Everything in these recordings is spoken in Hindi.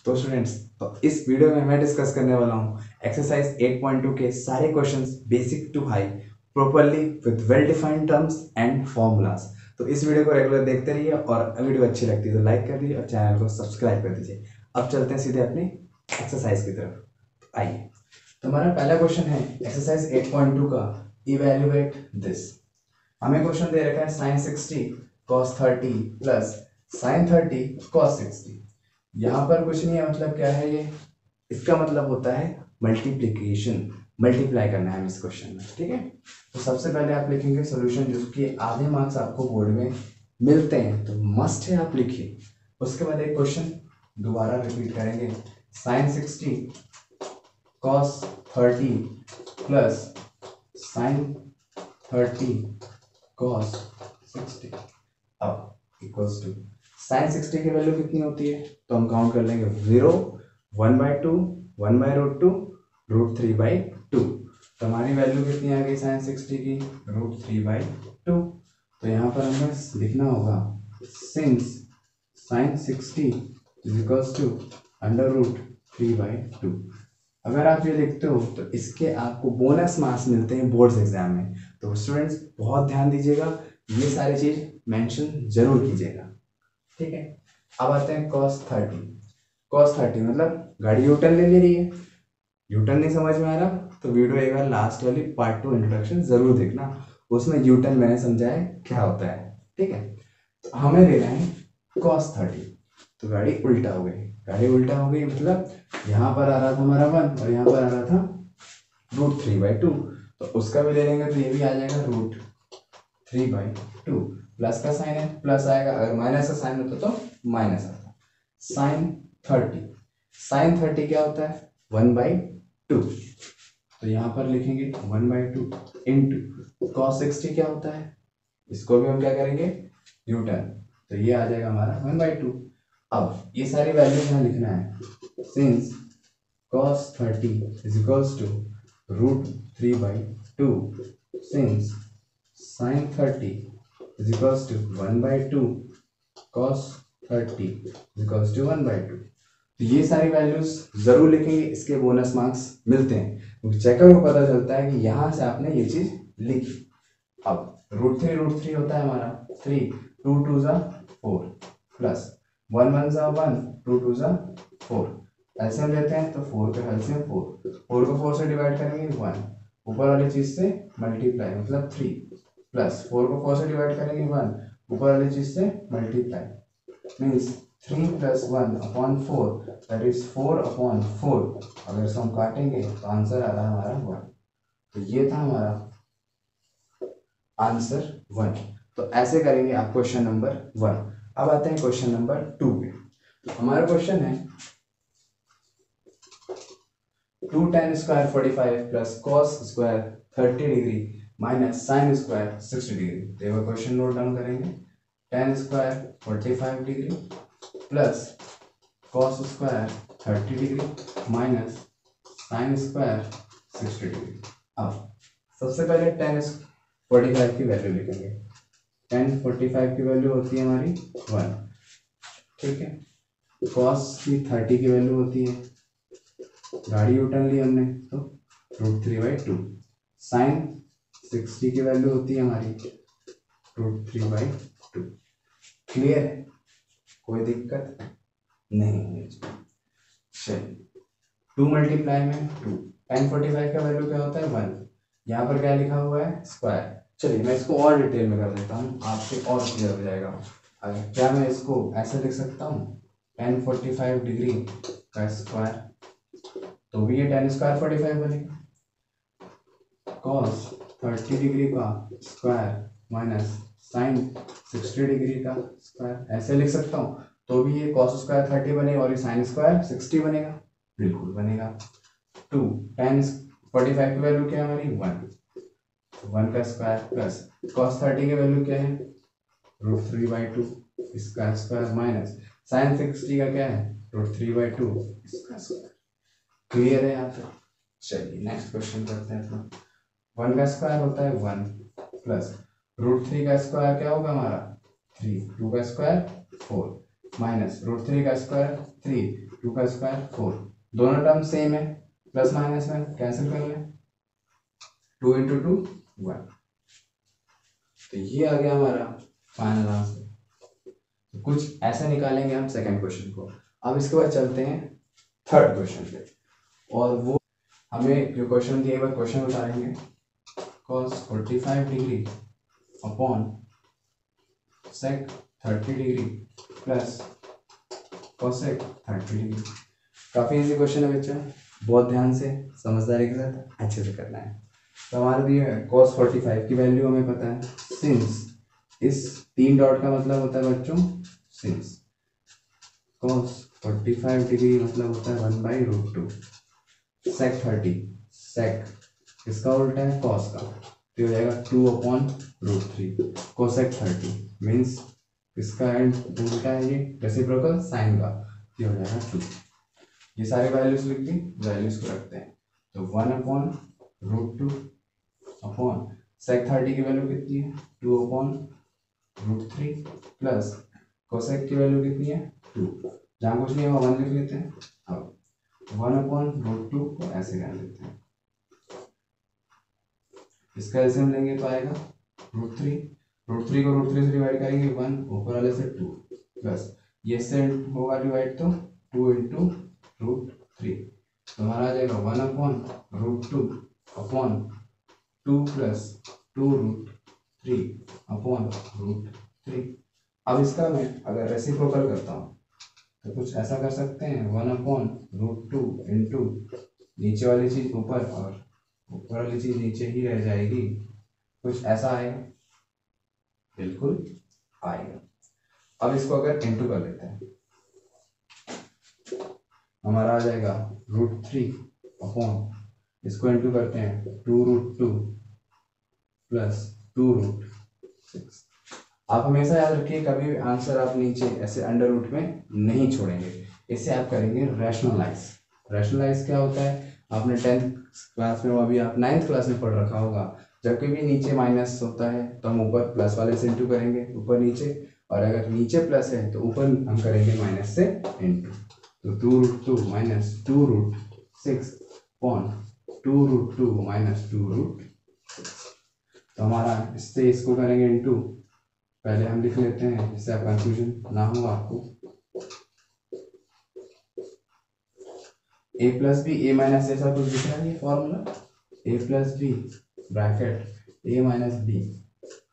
तो स्टूडेंट्स, तो इस वीडियो में मैं डिस्कस करने वाला हूँ एक्सरसाइज 8.2 के सारे questions basic to high properly with well defined terms and formulas. तो इस वीडियो को रेगुलर देखते रहिए और वीडियो अच्छी लगती है तो लाइक कर दीजिए और चैनल को सब्सक्राइब कर दीजिए। अब चलते हैं सीधे अपनी एक्सरसाइज की तरफ। आइए, तो हमारा पहला क्वेश्चन है एक्सरसाइज 8.2 का, इवेल्युएट दिस। हमें क्वेश्चन दे रखा है sine 60 cos 30 plus sine 30 cos 60। यहाँ पर कुछ नहीं है, मतलब क्या है ये, इसका मतलब होता है मल्टीप्लीकेशन, मल्टीप्लाई करना है हमें इस क्वेश्चन में। ठीक है, तो सबसे पहले आप लिखेंगे सॉल्यूशन, जिसके आधे मार्क्स आपको बोर्ड में मिलते हैं, तो मस्ट है आप लिखिए। उसके बाद एक क्वेश्चन दोबारा रिपीट करेंगे, sine 60 cos 30 plus sine 30 cos 60 अब इक्वल्स टू साइन 60 की वैल्यू कितनी होती है, तो हम काउंट कर लेंगे 0, 1/2, 1/√2, √3/2। तो हमारी वैल्यू कितनी आ गई साइन 60 की, √3/2। तो यहाँ पर हमें लिखना होगा since sine 60 is equals to √3/2। अगर आप ये देखते हो तो इसके आपको बोनस मार्क्स मिलते हैं बोर्ड्स एग्जाम में। तो स्टूडेंट्स बहुत ध्यान दीजिएगा, ये सारी चीज मेंशन जरूर कीजिएगा। ठीक है, अब आते हैं cos 30। cos 30 मतलब गाड़ी यूटर्न ले रही है। यूटर्न नहीं समझ में आ रहा तो वीडियो एक बार लास्ट वाली पार्ट 2 इंट्रोडक्शन जरूर देखना, उसमें यूटर्न मैंने समझाया क्या होता है। ठीक है, तो हमें लेना है cos 30। तो गाड़ी उल्टा हो गई, गाड़ी उल्टा हो गई मतलब यहाँ पर आ रहा था हमारा 1 और यहाँ पर आ रहा था √3/2। तो उसका भी ले लेंगे तो ये भी आ जाएगा √3/2। प्लस का साइन है प्लस आएगा, अगर माइनस का साइन होता तो माइनस आता। साइन 30, साइन 30 क्या होता है 1/2। तो यहाँ पर लिखेंगे 1/2 इंटू कॉस 60 क्या होता है, इसको भी हम क्या करेंगे न्यूटन, तो ये आ जाएगा हमारा 1/2। अब ये सारी वैल्यू यहाँ लिखना है, since cos 30 is equals to √3/2, since sin 30 is equals to 1/2, cos 30 is equals to 1/2। तो ये सारी वैल्यूज जरूर लिखेंगे, इसके बोनस मार्क्स मिलते हैं क्योंकि चेकर को पता चलता है कि यहाँ से आपने ये चीज लिखी। अब √3 होता है हमारा 3, 2 2 जा 4 प्लस 1 1 जा 1, 2 2 जा 4। एलसीएम लेते हैं तो 4 का एलसीएम 4 को 4 से डिवाइड करेंगे 1, ऊपर वाली चीज से मल्टीप्लाई मतलब 3, प्लस 4 को 4 से डिवाइड करेंगे 1, ऊपर वाली चीज से मल्टीप्लाई मीन्स 3 + 1/4 दैट इज 4/4। अगर इसको हम काटेंगे तो आंसर आ रहा है हमारा 1। तो ये था हमारा आंसर 1। तो ऐसे करेंगे आप क्वेश्चन नंबर 1। अब आते हैं क्वेश्चन नंबर 2 पे। हमारा क्वेश्चन है 2 tan square 45 plus cos square 30 degree minus sine square 60 degree. तो ये क्वेश्चन नोट डाउन करेंगे, tan square 45 degree plus cos square 30 degree minus sine square 60 degree. अब सबसे पहले tan 45 की वैल्यू लिखेंगे। tan 45 की वैल्यू होती है हमारी 1। ठीक है, cos की 30 की वैल्यू होती है, गाड़ी यूटर्न ली हमने तो √3/2। साइन 60 की वैल्यू होती है हमारी √3/2। क्लियर है, कोई दिक्कत नहीं है। चलिए 2 मल्टीप्लाई में 2, tan 45 का वैल्यू क्या होता है 1, यहाँ पर क्या लिखा हुआ है स्क्वायर। चलिए मैं इसको और डिटेल में कर देता हूँ, आपसे और क्लियर हो जाएगा। अगर क्या मैं इसको ऐसे लिख सकता हूँ, tan 45 डिग्री का स्क्वायर, तो भी ये tan स्क्वायर 45 बनेगा। cos 30 डिग्री का स्क्वायर माइनस साइन 60 डिग्री का स्क्वायर, ऐसे लिख सकता हूँ, तो भी ये cos स्क्वायर 30 बनेगा और ये साइन स्क्वायर 60 बनेगा, बिल्कुल बनेगा। 2 tan 45 की वैल्यू क्या है हमारी 1 का स्क्वायर प्लस cos 30 की वैल्यू क्या है √3/2 इसका स्क्वायर माइनस साइन 60 का क्या है √3/2 इसका स्क्वायर। क्लियर है यहाँ पे। चलिए नेक्स्ट क्वेश्चन करते हैं अपना। 1 का स्क्वायर होता है 1 प्लस √3 का स्क्वायर क्या होगा हमारा 3, 2 का स्क्वायर 4 माइनस √3 का स्क्वायर 3, 2 का स्क्वायर 4, दोनों टर्म सेम है, प्लस माइनस में कैंसिल कर लें, 2 इंटू 2 1। तो ये आ गया हमारा फाइनल आंसर। तो कुछ ऐसे निकालेंगे हम सेकंड क्वेश्चन को। अब इसके बाद चलते हैं थर्ड क्वेश्चन पे, और वो हमें जो क्वेश्चन दिए हुए क्वेश्चन उतारेंगे, cos 45 degree upon sec 30 degree plus cosec 30 degree. काफ़ी इजी क्वेश्चन है बच्चा, बहुत ध्यान से समझदारी के साथ अच्छे से करना है। तो हमारा दिया है cos 45 की वैल्यू हमें पता है, सिंस इस 3 डॉट का मतलब होता है बच्चों सिंस cos 45 डिग्री मतलब होता है 1/√2, sec 30 sec इसका उल्टा है cos का, तो हो जाएगा 2/√3, cosec 30 मीन्स इसका एंड उल्टा है, ये रेसिप्रोकल साइन का, ये हो जाएगा 2। ये सारे वैल्यूज लिख दी, वैल्यूज को रखते हैं, तो 1/√2 अपॉन sec 30 की वैल्यू कितनी है 2/√3 प्लस cosec की वैल्यू कितनी है 2, जहाँ कुछ नहीं होगा 1 लिख लेते हैं। अब 1/√2 को ऐसे कर लेते हैं, इसका एलसीएम लेंगे तो आएगा √3, √3 को √3 से डिवाइड करेंगे 1, ऊपर वाले से 2 प्लस ये से होगा डिवाइड तो 2 इंटू √3, तो हमारा आ जाएगा 1/√2 अपॉन 2 प्लस 2√3 अपॉन √3। अब इसका मैं अगर रेसिप्रोकल करता हूँ तो कुछ ऐसा कर सकते हैं, 1/√2 इंटू नीचे वाली चीज ऊपर और ऊपर वाली चीज नीचे ही रह जाएगी, कुछ ऐसा आएगा, बिल्कुल आएगा। अब इसको अगर इंटू कर लेते हैं, हमारा आ जाएगा √3 अपॉन, इसको इंटू करते हैं 2√2 प्लस 2√6। आप हमेशा याद रखिए, कभी भी आंसर आप नीचे ऐसे अंडर रूट में नहीं छोड़ेंगे, इसे आप करेंगे रैशनलाइज। रैशनलाइज क्या होता है, आपने 10th क्लास में, अभी आप 9th क्लास में पढ़ रखा होगा, जब कभी नीचे माइनस होता है तो हम ऊपर प्लस वाले से इंटू करेंगे, ऊपर नीचे, और अगर नीचे प्लस है तो ऊपर हम करेंगे माइनस से इंटू, तो 2√2 माइनस 2√6 अपॉन 2√2 माइनस 2√6। तो हमारा इससे इसको करेंगे इंटू, पहले हम लिख लेते हैं जिससे आप कंफ्यूजन ना हो आपको, a plus b a minus, ऐसा कुछ दिख रहा है ये formula, a plus b bracket a minus b,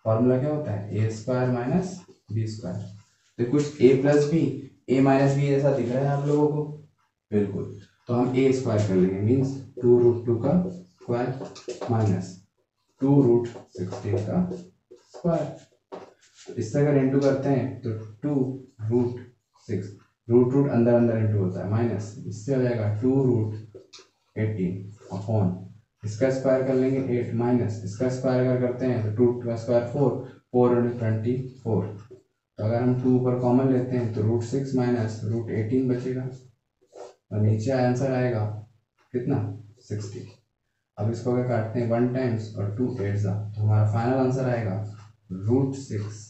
formula क्या होता है a² माइनस b²। तो कुछ a plus b a minus b जैसा दिख रहा है आप लोगों को, बिल्कुल, तो हम a² कर लेंगे, मीन्स 2√2 का स्क्वायर माइनस 2√16 का स्क्वायर। इससे अगर इंटू करते हैं तो 2√6, रूट अंदर अंदर इंटू होता है, माइनस इससे हो जाएगा 2√18 अपॉन, इसका स्क्वायर कर लेंगे 8 माइनस इसका स्क्वायर अगर करते हैं तो 2 का स्क्वायर 4 तो अगर हम 2 ऊपर कॉमन लेते हैं तो √6 माइनस √18 बचेगा, और नीचे आंसर आएगा कितना 60। अब इसको अगर काटते हैं 1 टाइम्स और 2 8 तो हमारा फाइनल आंसर आएगा √6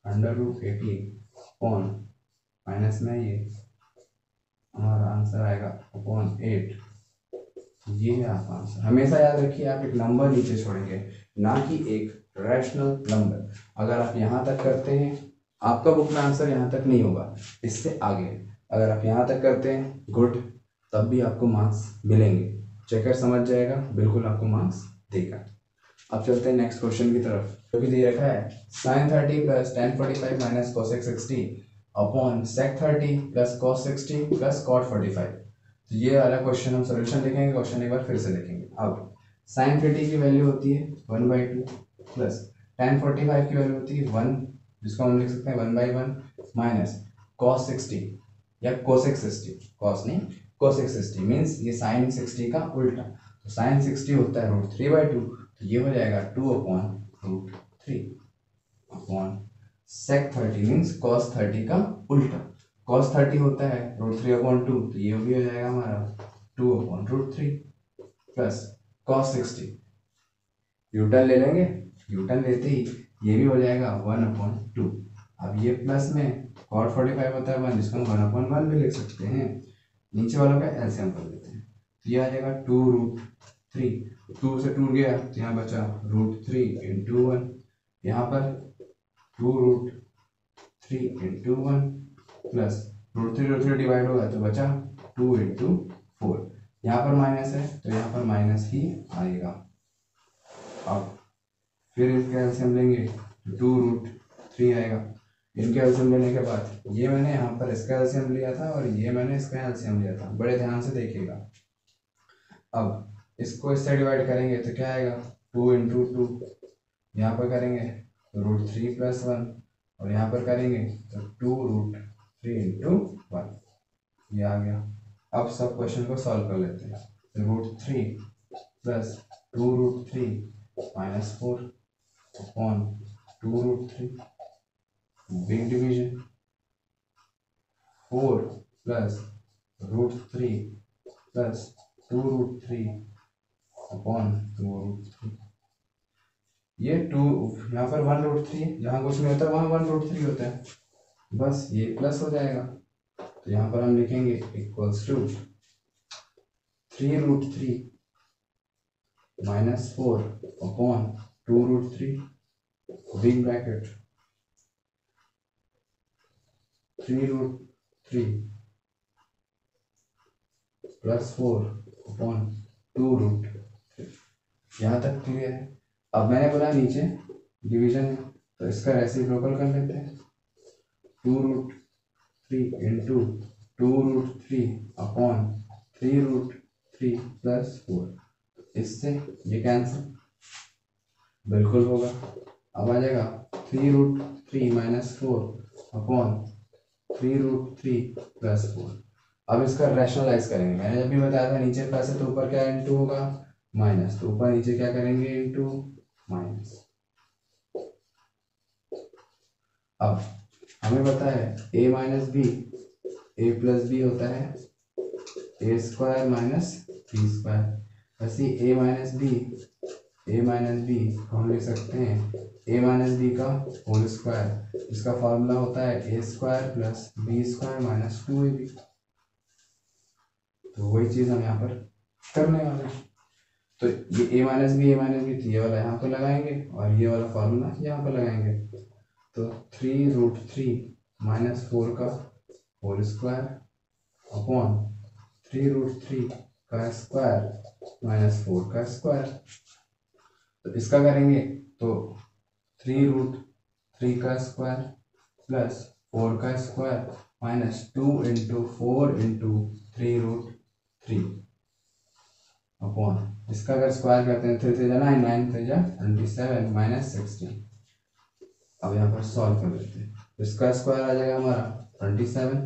√18 अपॉन माइनस में ये हमारा आंसर आएगा अपॉन 8। ये है आपका आंसर। हमेशा याद रखिए, आप एक नंबर नीचे छोड़ेंगे, ना कि एक रैशनल नंबर। अगर आप यहाँ तक करते हैं, आपका बुक में आंसर यहाँ तक नहीं होगा, इससे आगे अगर आप यहाँ तक करते हैं गुड, तब भी आपको मार्क्स मिलेंगे। चेकर समझ जाएगा, बिल्कुल आपको मार्क्स देगा। अब चलते हैं नेक्स्ट क्वेश्चन की तरफ, जो कि दे रखा है sin 30 plus tan 45 minus cosec 60 upon sec 30 plus cos 60 plus cot 45। तो ये वाला क्वेश्चन हम सोल्यूशन देखेंगे, क्वेश्चन एक बार फिर से देखेंगे। अब sin 30 की वैल्यू होती है 1/2 प्लस tan 45 की वैल्यू होती है 1, जिसको हम लिख सकते हैं 1/1 माइनस cos 60 या cosec 60, cos नहीं cosec 60 मीन्स ये sin 60 का उल्टा, तो sin 60 होता है √3/2, तो ये हो जाएगा 2/√3 अपॉन sec 30 मीन्स cos 30 का उल्टा, cos 30 होता है √3/2, तो ये भी हो जाएगा हमारा 2/√3 प्लस cos 60, यूटर्न ले लेंगे, यूटर्न लेते ही ये भी हो जाएगा 1/2। अब ये प्लस में कॉट 45 होता है 1, जिसको हम 1/1 भी लिख सकते हैं। नीचे वालों का एलसीएम कर लेते हैं, तो ये आ जाएगा 2√3, 2 से 2 गया तो यहाँ बचा √3 × 1, यहाँ पर 2√3 × 1 प्लस √3 डिवाइड होगा तो बचा 2 × 4, यहाँ पर माइनस है तो यहाँ पर माइनस ही आएगा। अब फिर इसका एलसीएम लेंगे तो 2√3 आएगा। इनके एलसीएम लेने के बाद ये मैंने यहाँ पर इसका एलसीएम लिया था और ये मैंने इसका एलसीएम लिया था, बड़े ध्यान से देखिएगा। अब इसको इससे डिवाइड करेंगे तो क्या आएगा 2 × 2, यहाँ पर करेंगे तो √3 + 1 और यहाँ पर करेंगे तो 2√3 × 1, ये आ गया। अब सब क्वेश्चन को सॉल्व कर लेते हैं। √3 + 2√3 - 4 अपॉन 2√3, बिग डिवीजन 4 + √3 + 2√3 अपॉन 2√3। ये 2 यहाँ पर 1√3, जहाँ कुछ नहीं होता वहाँ 1√3 होता है, बस ये प्लस हो जाएगा। तो यहाँ पर हम लिखेंगे equals to 3√3 - 4 upon 2√3, big bracket 3√3 + 4 upon 2√3। यहाँ तक क्लियर है। अब मैंने बोला नीचे डिवीजन है तो इसका रेसिप्रोकल कर लेते हैं, 2√3 × 2√3 अपॉन 3√3 + 4, इससे ये कैंसिल बिल्कुल होगा। अब आ जाएगा 3√3 - 4 अपॉन 3√3 + 4। अब इसका रैशनलाइज करेंगे, मैंने जब भी बताया था नीचे प्लस है तो ऊपर क्या इंटू होगा माइनस, तो ऊपर नीचे क्या करेंगे इंटू माइनस। अब हमें पता है a - b a + b होता है a² - b², वैसे a - b हम लिख सकते हैं a - b का होल स्क्वायर, इसका फॉर्मूला होता है a² + b² - 2ab। तो वही चीज हम यहाँ पर करने वाले हैं। तो ये a - b तो ये वाला यहाँ पर लगाएंगे और ये वाला फॉर्मूला यहाँ पर लगाएंगे। तो 3√3 - 4 का होल स्क्वायर अपॉन 3√3 का स्क्वायर - 4 का स्क्वायर। तो इसका करेंगे तो 3√3 का स्क्वायर प्लस 4 का स्क्वायर -2 × 4 × 3√3 अपॉन, इसका अगर स्क्वायर करते हैं 3 × 3 = 9, 9 × 3 = 27 - 16। अब यहाँ पर सॉल्व कर लेते हैं, इसका स्क्वायर आ जाएगा हमारा 27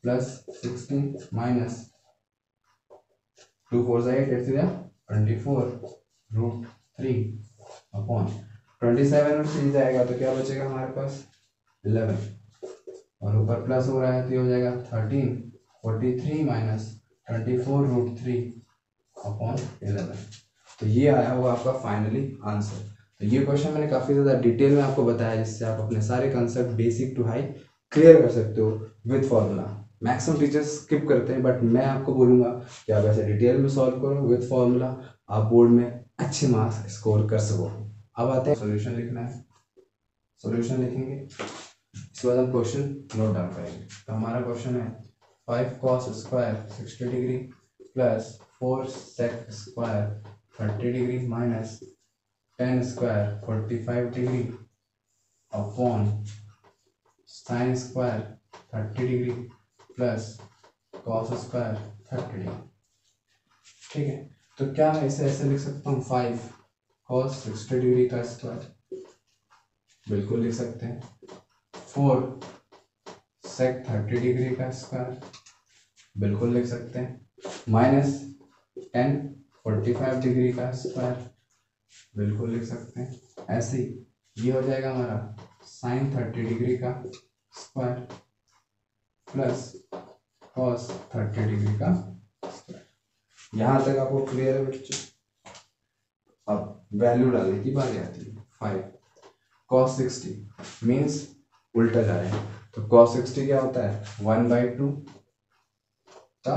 + 16 माइनस 2 4 8 8 24√3 अपॉन 27 और 3 जाएगा तो क्या बचेगा हमारे पास 11, और ऊपर प्लस हो रहा है तो ये हो जाएगा 13 43 - 24√3 अपॉन 11। तो ये आया हुआ आपका फाइनली आंसर। तो ये क्वेश्चन मैंने काफ़ी ज़्यादा डिटेल में आपको बताया जिससे आप अपने सारे concept basic to high clear कर सकते हो with formula. Maximum teachers skip करते हैं, बट मैं आपको बोलूँगा कि आप ऐसे डिटेल में सॉल्व करो विद फॉर्मूला, आप बोर्ड में अच्छे मार्क्स स्कोर कर सको। अब आते हैं सॉल्यूशन लिखना है, सॉल्यूशन लिखेंगे, इसके बाद हम क्वेश्चन नोट डाउन करेंगे। तो हमारा क्वेश्चन है 5 cos square 60 degree plus 4 sec square 30 degree minus 10 square 45 degree upon sine square 30 degree plus cos square 30 degree. ठीक है, तो क्या मैं इसे ऐसे लिख सकता हूँ 5 cos 60 डिग्री का स्क्वायर, बिल्कुल लिख सकते हैं। 4 sec 30 डिग्री का स्क्वायर, बिल्कुल लिख सकते हैं। माइनस 10 45 डिग्री का स्क्वायर, बिल्कुल लिख सकते हैं। ऐसे ही ये हो जाएगा हमारा साइन 30 डिग्री का स्क्वायर प्लस कॉस 30 डिग्री का स्क्वायर। यहाँ तक आपको क्लियर है बच्चों? अब वैल्यू डालने की बारी आती है। 5 cos 60 मीन्स उल्टा जा रहे हैं, तो cos 60 क्या होता है 1/2 का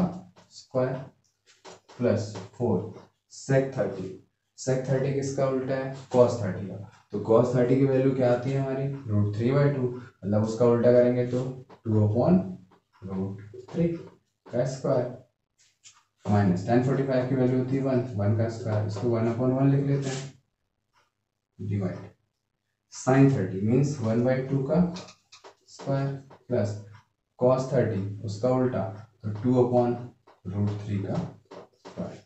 स्क्वायर प्लस 4 sec 30 किसका उल्टा है cos 30 का। तो cos 30 की वैल्यू क्या आती है हमारी √3/2, मतलब उसका उल्टा करेंगे तो 2/√3 का स्क्वायर माइनस tan 45 की वैल्यू होती है 1 का स्क्वायर, इसको 1/1 लिख लेते हैं डिवाइड sin 30 मीन्स 1/2 का स्क्वायर प्लस cos 30 उसका उल्टा तो 2/√3 का स्क्वायर।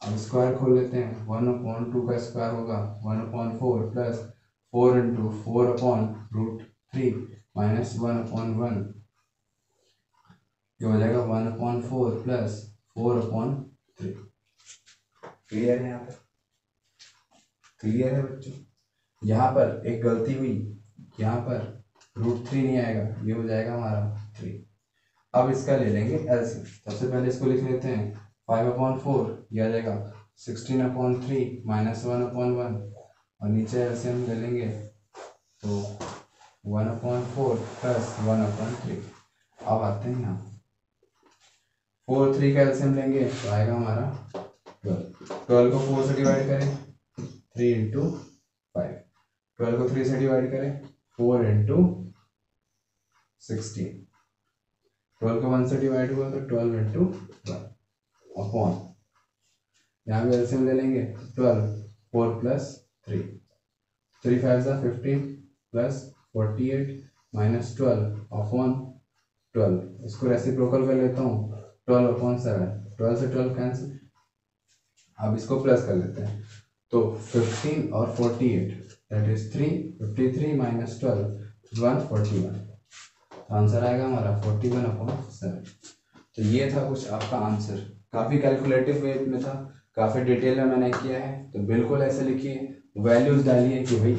अब स्क्वायर खोल लेते हैं 1/2 का स्क्वायर होगा 1/4 प्लस 4 इंटू 4/√3 माइनस 1/1 जो हो जाएगा 1/4 प्लस 4/3। क्लियर है यहाँ पे? क्लियर है बच्चों? यहाँ पर एक गलती हुई, यहाँ पर √3 नहीं आएगा, ये हो जाएगा हमारा 3। अब इसका ले लेंगे एलसीएम। सबसे पहले इसको लिख लेते हैं 5/4 ये आ जाएगा 16/3 माइनस 1/1 और नीचे एलसीएम ले लेंगे तो 1/4 प्लस 1/3। अब आते हैं यहाँ 4 3 का एलसीएम लेंगे तो आएगा हमारा 12 को 4 से डिवाइड करें 3 इंटू 5, 12 को 3 से डिवाइड करें 4 इंटू 16, 12 को 1 से डिवाइड हुआ तो 12 इंटू 1 अपॉन यहाँ भी एलसीएम ले लेंगे 12 4 प्लस 3 3 5 सा 15 प्लस 48 माइनस 12 अपॉन 12, इसको रेसिप्रोकल कर लेता हूँ 12/7, 12 से 12 कैंसिल। अब इसको प्लस कर लेते हैं तो 15 और 48 दैट इज 3 53 माइनस 12 141, आंसर आएगा हमारा 41/7। तो ये था कुछ आपका आंसर, काफ़ी कैलकुलेटिव वे में था, काफ़ी डिटेल में मैंने किया है। तो बिल्कुल ऐसे लिखिए, वैल्यूज डालिए कि भाई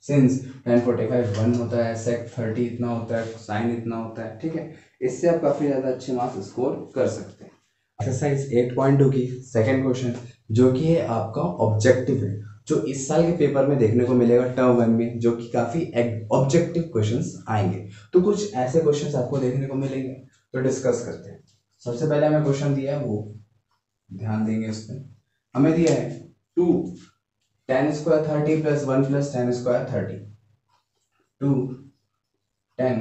सिंस tan 45 1 होता है, sec 30 इतना होता है, साइन इतना होता है, ठीक है। इससे आप काफ़ी ज़्यादा अच्छे मार्क्स स्कोर कर सकते हैं। एक्सरसाइज 8.2 की सेकंड क्वेश्चन जो कि है आपका ऑब्जेक्टिव है, जो इस साल के पेपर में देखने को मिलेगा टर्म 1 में, जो कि काफ़ी ऑब्जेक्टिव क्वेश्चंस आएंगे। तो कुछ ऐसे क्वेश्चंस आपको देखने को मिलेंगे, तो डिस्कस करते हैं। सबसे पहले हमें क्वेश्चन दिया है, वो ध्यान देंगे इस पर। हमें दिया है 2 tan square 30 plus 1 plus tan square 30, 2 tan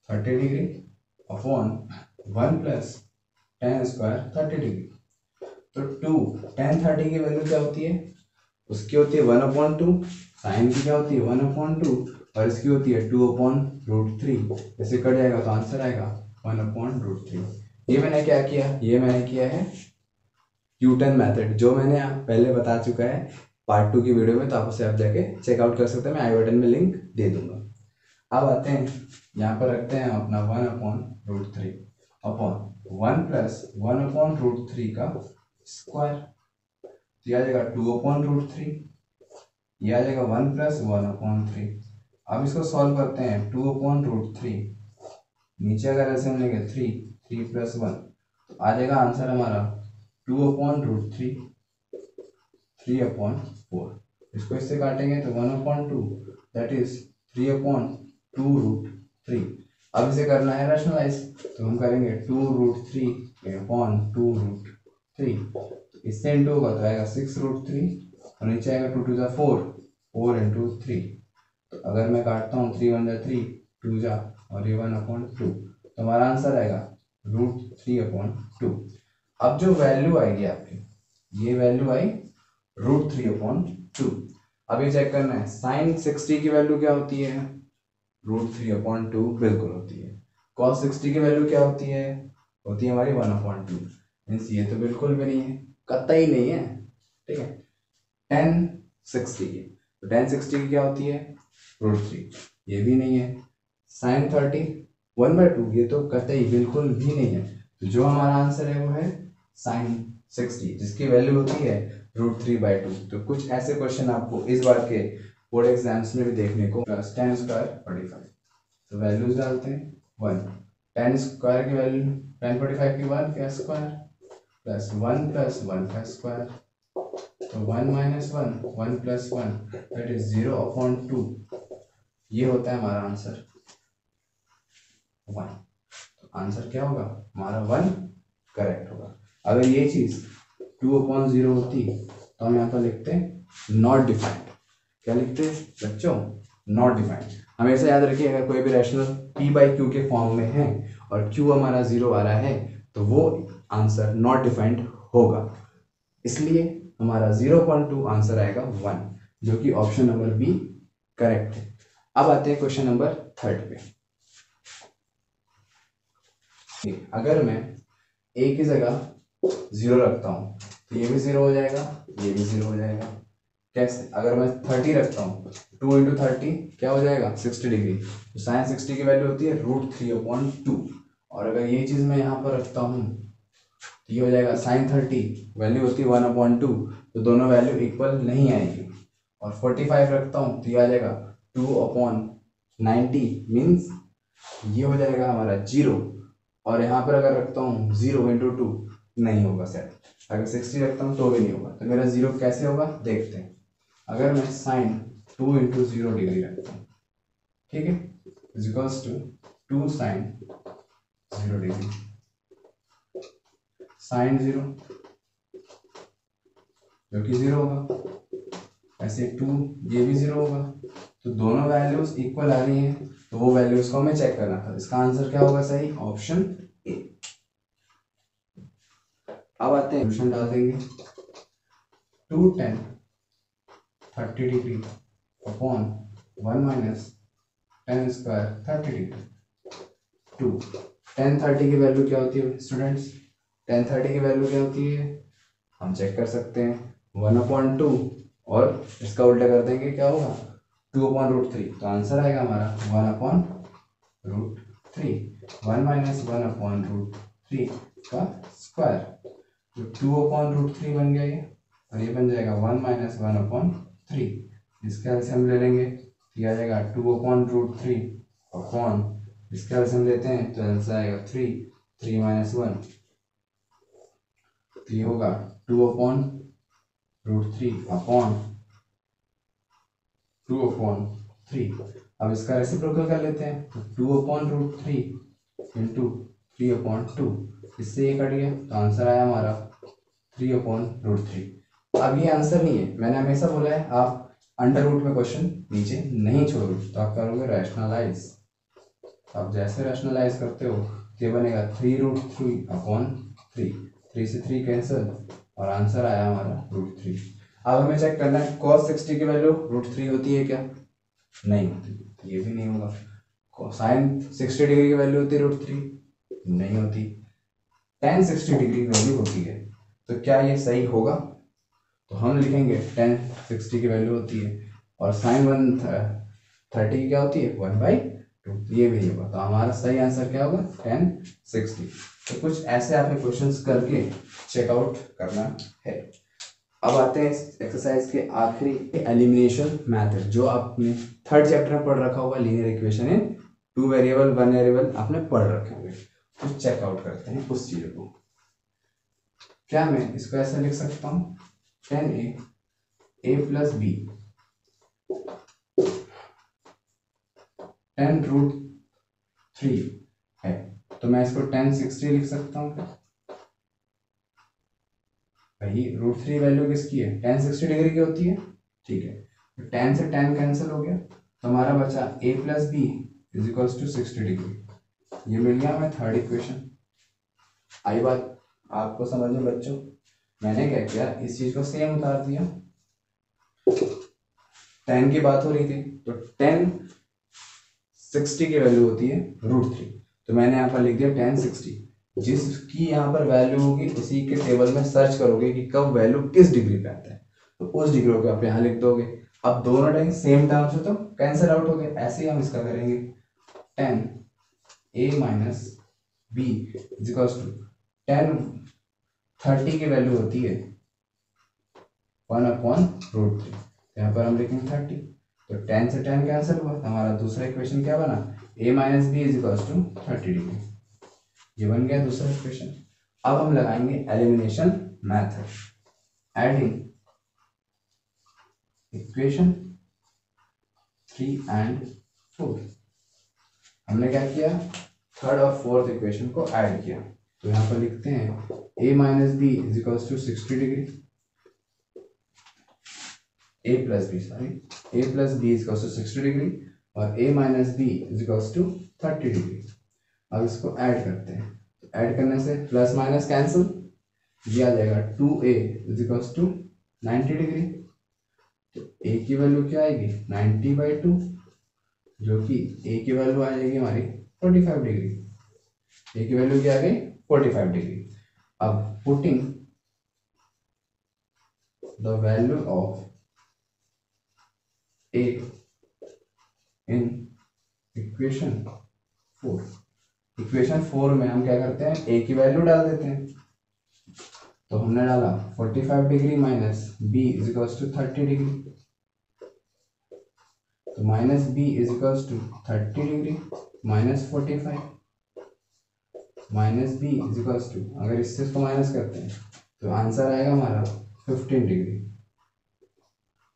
30 degree upon 1 plus tan square 30 degree. तो 2 tan 30 की वैल्यू क्या होती है, उसकी होती है 1/2, साइन की क्या होती है 1/2 और इसकी होती है 2/√3। ऐसे कट जाएगा तो आंसर आएगा 1/√3। ये मैंने क्या किया, ये मैंने किया है न्यूटन मेथड, जो मैंने पहले बता चुका है पार्ट 2 की वीडियो में, तो आप उसे आप जाके चेकआउट कर सकते हैं, मैं आई बटन में लिंक दे दूंगा। अब आते हैं यहाँ पर रखते हैं अपना 1/√3 अपॉन 1 प्लस 1/√3 का स्क्वायर, तो आ जाएगा 2/√3, ये आ जाएगा 1 प्लस 1/3। अब इसको सॉल्व करते हैं 2/√3, नीचे अगर ऐसे हम लेंगे 3 प्लस 1 तो आ जाएगा आंसर हमारा 2/√3 3/4। इसको इससे काटेंगे तो 1/2 दैट इज 3/2√3। अब इसे करना है रैशनलाइज, तो हम करेंगे 2√3/2√3, इससे इंटू होगा तो आएगा 6√3 और नीचे आएगा 2 2 4 4 इंटू 3। तो अगर मैं काटता हूँ 3 1 3 2 जा और ये 1/2, तो हमारा आंसर आएगा √3/2। अब जो वैल्यू आएगी आपकी, ये वैल्यू आई √3/2। अब ये चेक करना है साइन 60 की वैल्यू क्या होती है, √3/2 बिल्कुल होती है। cos 60 की वैल्यू क्या होती है हमारी 1/2, मीन्स ये तो बिल्कुल भी नहीं है, कतई नहीं है, ठीक है। tan 60 की, तो tan 60 की क्या होती है √3, ये भी नहीं है। sin 30 1/2, ये तो कतई बिल्कुल भी नहीं है। तो जो हमारा आंसर है वो है sin 60, जिसकी वैल्यू होती है √3/2। तो कुछ ऐसे क्वेश्चन आपको इस बार के बोर्ड एग्जाम्स में भी देखने को, tan स्क्वायर 45, तो वैल्यूज डालते हैं 1, tan स्क्वायर की वैल्यू tan 45 की 1 का स्क्वायर प्लस 1 प्लस 1 का स्क्वायर, तो 1 - 1 1 प्लस 1 दैट इज 0/2 ये होता है हमारा आंसर 1। तो आंसर क्या होगा हमारा 1 करेक्ट होगा। अगर ये चीज 2/0 होती तो हम यहाँ पर लिखते नॉट डिफाइंड। क्या लिखते बच्चों नॉट डिफाइंड। हमेशा याद रखिए अगर कोई भी रैशनल p/q के फॉर्म में है और q हमारा 0 आ रहा है तो वो आंसर नॉट डिफाइंड होगा, इसलिए हमारा 0.2 आंसर आएगा 1, जो कि ऑप्शन नंबर बी करेक्ट है। अब आते हैं क्वेश्चन नंबर 3 पे। अगर मैं a की जगह 0 रखता हूँ तो ये भी 0 हो जाएगा, ये भी 0 हो जाएगा। कैसे? अगर मैं 30 रखता हूँ 2 इंटू 30 क्या हो जाएगा 60 डिग्री। तो साइन 60 की वैल्यू होती है √3/2। और अगर ये चीज़ मैं यहाँ पर रखता हूँ तो ये हो जाएगा साइन 30 वैल्यू होती है 1/2, तो दोनों वैल्यू इक्वल नहीं आएगी। और 45 रखता हूँ तो ये आ जाएगा 2/90 मीन्स ये हो जाएगा हमारा 0। और यहाँ पर अगर रखता हूँ 0 इंटू 2 नहीं होगा सेट। अगर 60 रखता हूँ तो भी नहीं होगा। तो मेरा 0 कैसे होगा देखते हैं। अगर मैं साइन 2 इंटू 0 डिग्री रखता हूँ, ठीक है, equals to 2 sine 0 degree, sine 0 जो कि 0 होगा, ऐसे 2 ये भी 0 होगा। तो दोनों वैल्यूज इक्वल आ रही हैं, तो वो वैल्यूज को हमें चेक करना था। इसका आंसर क्या होगा सही ऑप्शन ए। अब आते हैं सोल्यूशन डाल देंगे। 2 tan 30 degree upon 1 minus tan square 30 degree. 2 tan 30 की वैल्यू क्या होती है स्टूडेंट्स? tan 30 की वैल्यू क्या होती है हम चेक कर सकते हैं 1/2 और इसका उल्टा कर देंगे क्या होगा 2/√3। तो आंसर आएगा हमारा 1/√3। 1 माइनस 1/√3 का स्क्वायर, तो 2/√3 बन गया ये, और ये बन जाएगा 1 माइनस 1/3। इसका एलसीएम ले लेंगे तो ये आ जाएगा 2/√3 अपॉन, इसका एलसीएम लेते हैं तो आंसर आएगा 3 माइनस 1, तो ये होगा 2/√3 अपॉन 2/3। अब इसका रेसिप्रोकल कर लेते हैं तो 2/√3 इंटू 3/2, इससे ये कट गया तो आंसर आया हमारा 3/√3। अब ये आंसर नहीं है, मैंने हमेशा बोला है आप अंडर रूट में क्वेश्चन नीचे नहीं छोड़ोगे तो आप करोगे रैशनलाइज। आप जैसे रैशनलाइज करते हो तो ये बनेगा 3√3/3, 3 से 3 कैंसिल और आंसर आया हमारा √3। अब हमें चेक करना है cos 60 की वैल्यू √3 होती है क्या? नहीं होती, ये भी नहीं होगा। साइन 60 डिग्री की वैल्यू होती है √3? नहीं होती। tan 60 डिग्री की वैल्यू होती है, तो क्या ये सही होगा? तो हम लिखेंगे tan 60 की वैल्यू होती है और साइन 130 की क्या होती है 1/2, ये भी नहीं होगा। तो हमारा सही आंसर क्या होगा tan 60। तो कुछ ऐसे आपने क्वेश्चंस करके चेकआउट करना है। अब आते हैं इस एक्सरसाइज के आखिरी एलिमिनेशन मेथड, जो आपने 3rd चैप्टर में पढ़ रखा होगा। Linear equation in 2 variable 1 variable आपने पढ़ रखे होंगे। तो चेकआउट करते हैं उस चीज को। क्या मैं इसको ऐसे लिख सकता हूँ tan a plus b tan √3 है, तो मैं इसको tan 60 लिख सकता हूँ। भाई √3 वैल्यू किसकी है tan 60 डिग्री की होती है, ठीक है। तो tan से tan कैंसिल हो गया तो हमारा बचा a plus B is equals to 60 degree. ये मिल गया हमें 3rd इक्वेशन। आई बात आपको समझ में बच्चों? मैंने क्या किया इस चीज को सेम उतार दिया। tan की बात हो रही थी तो tan 60 की वैल्यू होती है √3, तो मैंने यहाँ पर लिख दिया tan 60। जिसकी यहाँ पर वैल्यू होगी उसी के टेबल में सर्च करोगे कि कब वैल्यू किस डिग्री पे आता है, तो उस डिग्री को आप यहाँ लिख दोगे। अब दोनों टाइम सेम टर्म्स है तो कैंसिल आउट हो गए। ऐसे ही हम इसका करेंगे tan a minus B is equals to tan 30 की वैल्यू होती है 1/√3, यहाँ पर हम लिखेंगे 30, तो tan से tan कैंसिल हुआ तो हमारा दूसरा इक्वेशन क्या बना a minus B is equals to 30 degree. ये बन गया दूसरा इक्वेशन। अब हम लगाएंगे elimination method, adding equation 3 and 4। हमने क्या किया, थर्ड और फोर्थ इक्वेशन को ऐड किया। तो यहाँ पर लिखते हैं a minus B is equals to 60 degree, a plus B is equals to 60 degree और a minus B is equals to 30 degree. अब इसको ऐड करते हैं, तो ऐड करने से प्लस माइनस कैंसिल, ये आ जाएगा 2a is equals to 90 degree. तो a की वैल्यू क्या आएगी 90/2, जो कि a की वैल्यू आ जाएगी हमारी 45 डिग्री। a की वैल्यू क्या आ गई 45 डिग्री। अब putting the value of a in equation 4, equation 4 में हम क्या करते हैं, a की वैल्यू डाल देते हैं। तो हमने डाला 45 degree minus b is equals to 30 degree, तो minus b is equals to 30 degree minus 45 minus b is equals to, अगर इससे इसको माइनस करते हैं तो आंसर आएगा हमारा 15 डिग्री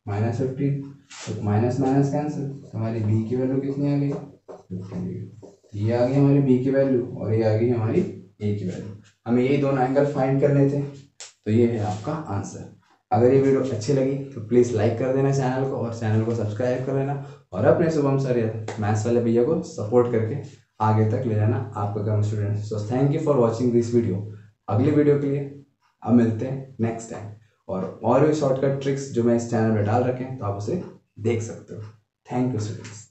माइनस 15। तो माइनस माइनस कैंसिल, तो हमारी b की वैल्यू कितनी आ गई 15 डिग्री। तो ये आ गई हमारी b की वैल्यू और ये आ गई हमारी a की वैल्यू। हमें यही दोनों एंगल फाइंड करने थे, तो ये है आपका आंसर। अगर ये वीडियो अच्छी लगी तो प्लीज़ लाइक कर देना चैनल को और चैनल को सब्सक्राइब कर लेना और अपने शुभम सर या मैथ्स वाले भैया को सपोर्ट करके आगे तक ले जाना आपका गम student. So thank you for watching this video. अगली वीडियो के लिए अब मिलते हैं नेक्स्ट टाइम, और भी शॉर्टकट ट्रिक्स जो मैं इस चैनल में डाल रखे हैं तो आप उसे देख सकते हो। Thank you students.